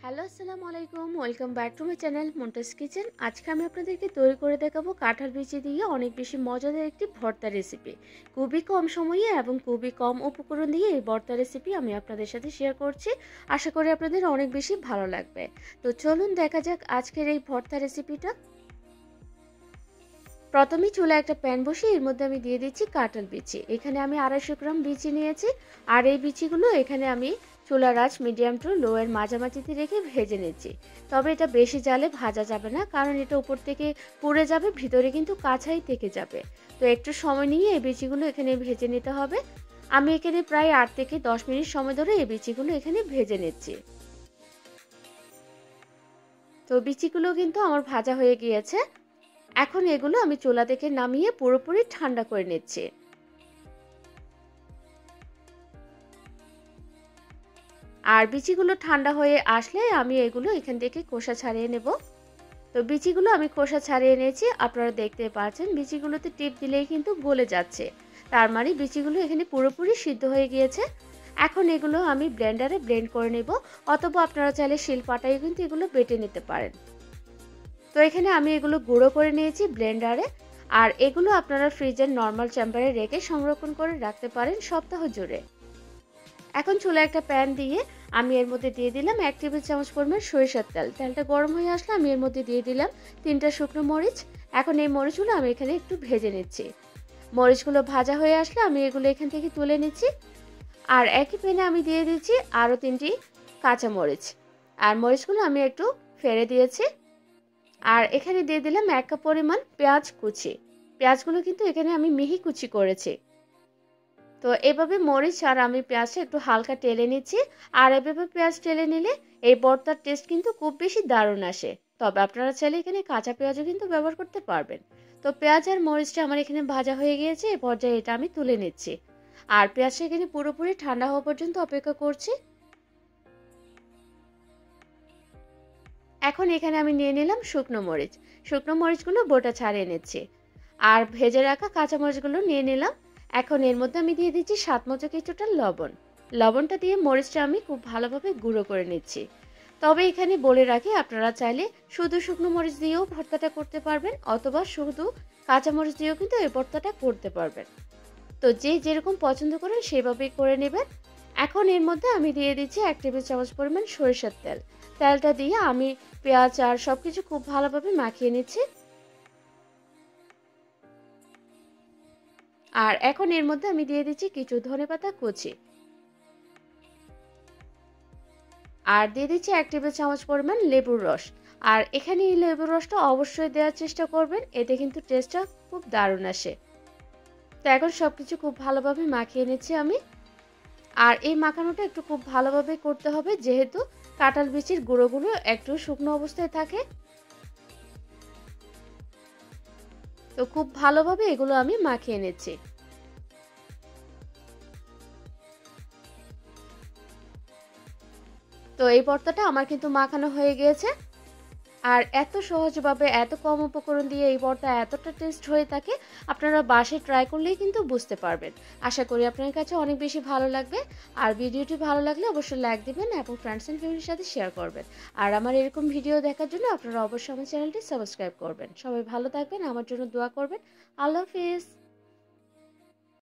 Hello আসসালামু আলাইকুম, welcome back to my channel Muntas kitchen. আজকে আমি আপনাদেরকে তৈরি করে দেখাবো কাঁঠাল বিচি দিয়ে অনেক বেশি মজাদার একটি ভর্তা রেসিপি। খুবই কম সময়ে এবং খুবই কম উপকরণ দিয়ে এই ভর্তা রেসিপি আমি আপনাদের সাথে শেয়ার করছি। আশা করি আপনাদের অনেক বেশি ভালো লাগবে। তো চলুন দেখা যাক আজকের এই ভর্তা রেসিপিটা। প্রথমেই চুলায় একটা প্যান বসিয়ে এর মধ্যে আমি দিয়ে দিচ্ছি কাঁঠাল বিচি। এখানে আমি 250 গ্রাম বিচি নিয়েছি। আর এই বিচিগুলো এখানে আমি চুলার আঁচ মিডিয়াম টু লো এর মাঝামাঝিতে রেখে ভেজে নিচ্ছি। তবে এটা বেশি জালে ভাজা যাবে না, কারণ এটা উপর থেকে পুড়ে যাবে, ভিতরে কিন্তু কাঁচাই থেকে যাবে। তো একটু সময় নিয়ে এই বিচিগুলো এখানে ভেজে নিতে হবে। আমি এখানে প্রায় 8 থেকে 10 মিনিট সময় ধরে এই বিচিগুলো এখানে ভেজে নিচ্ছি। তো বিচিগুলো কিন্তু আমার ভাজা হয়ে গিয়েছে। এখন এগুলো আমি চুলা থেকে নামিয়ে পুরোপুরি ঠান্ডা করে নিচ্ছি। আর বিচিগুলো ঠান্ডা হয়ে আসলে আমি এগুলো এখান থেকে খোসা ছাড়িয়ে নেব। তো বিচিগুলো আমি খোসা ছাড়িয়ে নিয়েছি। আপনারা দেখতে পাচ্ছেন বিচিগুলোতে টিপ দিলেই কিন্তু গলে যাচ্ছে, তার মানে বিচিগুলো এখানে পুরোপুরি সিদ্ধ হয়ে গিয়েছে। এখন এগুলো আমি ব্লেন্ডারে ব্লেন্ড করে নেব, অথবা আপনারা চাইলে শিলপাটায় কিন্তু এগুলো বেটে নিতে পারেন। তো এখানে আমি এগুলো গুঁড়ো করে নিয়েছি ব্লেন্ডারে। আর এগুলো আপনারা ফ্রিজের নর্মাল চেম্বারে রেখে সংরক্ষণ করে রাখতে পারেন সপ্তাহ জুড়ে। এখন চুলায় একটা প্যান দিয়ে আমি এর মধ্যে দিয়ে দিলাম 1 টেবিল চামচ পরিমাণ সরিষার তেল। তেলটা গরম হয়ে আসলে আমি এর মধ্যে দিয়ে দিলাম 3টা শুকনো মরিচ। এখন এই মরিচগুলো আমি এখানে একটু ভেজে নিচ্ছি। মরিচগুলো ভাজা হয়ে আসলে আমি এগুলো এখান থেকে তুলে নিচ্ছি। আর একই প্যানে আমি দিয়ে দিচ্ছি আরও 3টি কাঁচা মরিচ। আর মরিচগুলো আমি একটু ফেড়ে দিয়েছি। আর এখানে দিয়ে দিলাম 1 কাপ পরিমাণ পেঁয়াজ কুচি। পেঁয়াজগুলো কিন্তু এখানে আমি মিহি কুচি করেছি। তো এভাবে মরিচ আর আমি পেঁয়াজটা একটু হালকা টেলে নিচ্ছি। আর এভাবে পেঁয়াজ টেলে নিলে এই ভর্তার টেস্ট কিন্তু খুব বেশি দারুণ আসে। তবে আপনারা চাইলে এখানে কাঁচা পেঁয়াজও কিন্তু ব্যবহার করতে পারবেন। তো পেঁয়াজ আর মরিচটা আমার এখানে ভাজা হয়ে গিয়েছে। এই পর্যায়ে এটা আমি তুলে নিচ্ছি। আর পেঁয়াজটা এখানে পুরোপুরি ঠান্ডা হওয়া পর্যন্ত অপেক্ষা করছি। এখন এখানে আমি নিয়ে নিলাম শুকনো মরিচ। শুকনো মরিচগুলো বোটা ছাড়িয়ে নিচ্ছি। আর ভেজে রাখা কাঁচা মরিচগুলো নিয়ে নিলাম। এখন এর মধ্যে আমি দিয়ে দিচ্ছি স্বাদ মতো কিছুটা লবণ। লবণটা দিয়ে মরিচটা আমি খুব ভালোভাবে গুঁড়ো করে নিচ্ছি। তবে এখানে বলে রাখি, আপনারা চাইলে শুধু শুকনো মরিচ দিয়েও ভর্তাটা করতে পারবেন, অথবা শুধু কাঁচা মরিচ দিয়েও কিন্তু এই ভর্তাটা করতে পারবেন। তো যে যেরকম পছন্দ করেন সেভাবেই করে নেবেন। এখন এর মধ্যে আমি দিয়ে দিচ্ছি 1 টেবিল চামচ পরিমাণ সরিষার তেল। তেলটা দিয়ে আমি পেঁয়াজ আর সবকিছু খুব ভালোভাবে মাখিয়ে নিচ্ছি। আর এখন এর মধ্যে আমি দিয়ে দিচ্ছি কিছু ধনেপাতা কুচি। আর দিয়ে দিচ্ছি 1 টেবিল চামচ পরিমাণ লেবুর রস। আর এখানে এই লেবুর রসটা অবশ্যই দেওয়ার চেষ্টা করবেন, এতে কিন্তু টেস্টটা খুব দারুণ আসে। তো এখন সবকিছু খুব ভালোভাবে মাখিয়ে নিচ্ছি আমি। আর এই মাখানোটা একটু খুব ভালোভাবে করতে হবে, যেহেতু কাঁঠাল বিচির গুঁড়োগুলো একটু শুকনো অবস্থায় থাকে। তো খুব ভালোভাবে এগুলো আমি মাখিয়ে নিচ্ছি। তো এই ভর্তাটা আমার কিন্তু মাখানো হয়ে গিয়েছে। আর এত সহজভাবে এত কম উপকরণ দিয়ে এই ভর্তা এতটা টেস্ট হয়ে থাকে, আপনারা বাসায় ট্রাই করলেই কিন্তু বুঝতে পারবেন। আশা করি আপনার কাছে অনেক বেশি ভালো লাগবে। আর ভিডিওটি ভালো লাগলে অবশ্যই লাইক দিবেন এবং ফ্রেন্ডস এন্ড ফ্যামিলির সাথে শেয়ার করবেন। আর আমার এরকম ভিডিও দেখার জন্য আপনারা অবশ্যই আমার চ্যানেলটি সাবস্ক্রাইব করবেন। সবাই ভালো থাকবেন, আমার জন্য দোয়া করবেন। আল্লাহ হাফেজ।